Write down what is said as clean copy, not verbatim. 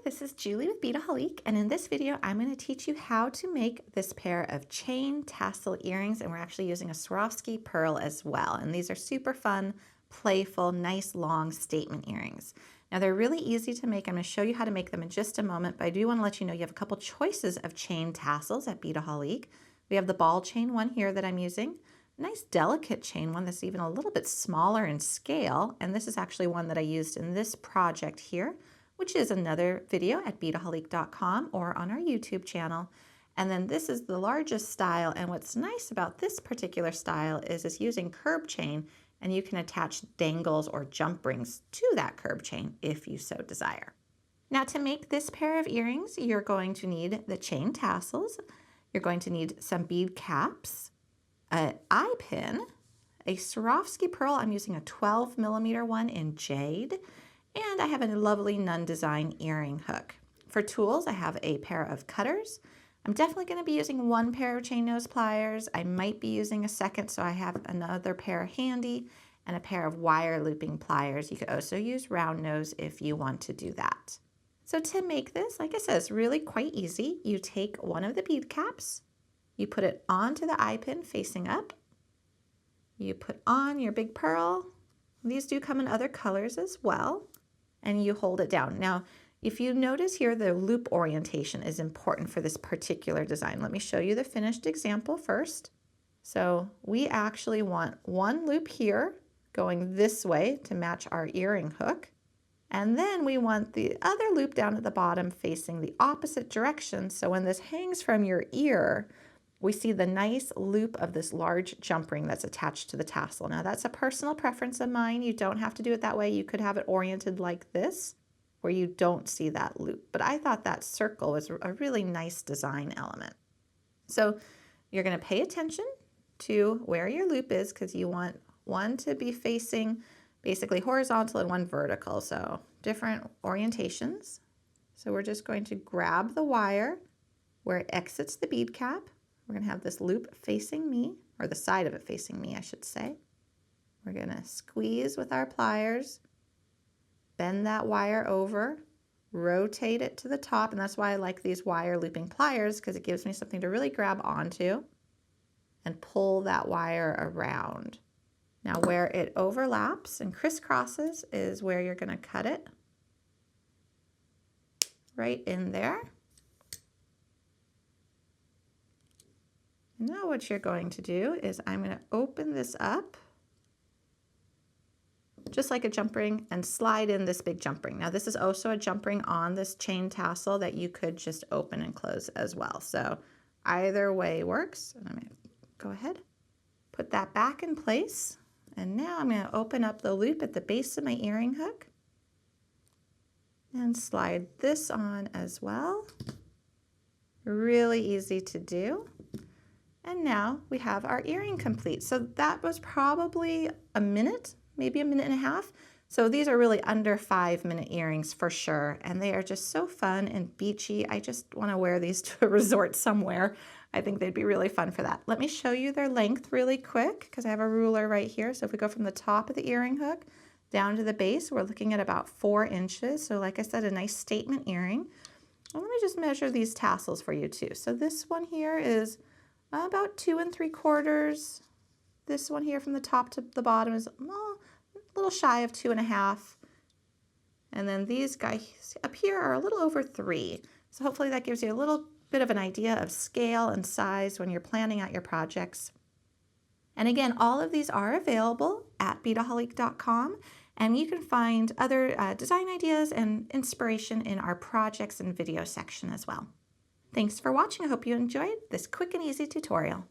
this is Julie with Beadaholique, and in this video I'm going to teach you how to make this pair of chain tassel earrings, and we're actually using a Swarovski pearl as well. And these are super fun, playful, nice long statement earrings. Now they're really easy to make. I'm going to show you how to make them in just a moment, but I do want to let you know you have a couple choices of chain tassels at Beadaholique. We have the ball chain one here that I'm using, a nice delicate chain one that's even a little bit smaller in scale, and this is actually one that I used in this project here, which is another video at beadaholique.com or on our YouTube channel. And then this is the largest style, and what's nice about this particular style is it's using curb chain, and you can attach dangles or jump rings to that curb chain if you so desire. Now to make this pair of earrings, you're going to need the chain tassels, you're going to need some bead caps, an eye pin, a Swarovski pearl. I'm using a 12mm one in jade, and I have a lovely Nunn design earring hook. For tools, I have a pair of cutters. I'm definitely going to be using one pair of chain nose pliers. I might be using a second, so I have another pair handy, and a pair of wire looping pliers. You could also use round nose if you want to do that. So to make this, like I said, it's really quite easy. You take one of the bead caps, you put it onto the eye pin facing up, you put on your big pearl. These do come in other colors as well, and you hold it down. Now, if you notice here, the loop orientation is important for this particular design. Let me show you the finished example first. So we actually want one loop here going this way to match our earring hook. And then we want the other loop down at the bottom facing the opposite direction. So when this hangs from your ear, we see the nice loop of this large jump ring that's attached to the tassel. Now that's a personal preference of mine. You don't have to do it that way. You could have it oriented like this, where you don't see that loop. But I thought that circle was a really nice design element. So you're going to pay attention to where your loop is, because you want one to be facing basically horizontal and one vertical. So different orientations. So we're just going to grab the wire where it exits the bead cap. We're going to have this loop facing me, or the side of it facing me, I should say. We're going to squeeze with our pliers, bend that wire over, rotate it to the top, and that's why I like these wire looping pliers, because it gives me something to really grab onto and pull that wire around. Now where it overlaps and crisscrosses is where you're going to cut it, right in there. Now what you're going to do is I'm going to open this up just like a jump ring and slide in this big jump ring. Now this is also a jump ring on this chain tassel that you could just open and close as well. So either way works. And I'm going to go ahead, put that back in place. And now I'm going to open up the loop at the base of my earring hook and slide this on as well. Really easy to do. And now we have our earring complete. So that was probably a minute, maybe a minute and a half. So these are really under 5-minute earrings for sure. And they are just so fun and beachy. I just want to wear these to a resort somewhere. I think they'd be really fun for that. Let me show you their length really quick, because I have a ruler right here. So if we go from the top of the earring hook down to the base, we're looking at about 4 inches. So like I said, a nice statement earring. And let me just measure these tassels for you too. So this one here is about 2 3/4. This one here from the top to the bottom is a little shy of 2.5. And then these guys up here are a little over 3. So hopefully that gives you a little bit of an idea of scale and size when you're planning out your projects. And again, all of these are available at beadaholique.com, and you can find other design ideas and inspiration in our projects and video section as well. Thanks for watching. I hope you enjoyed this quick and easy tutorial.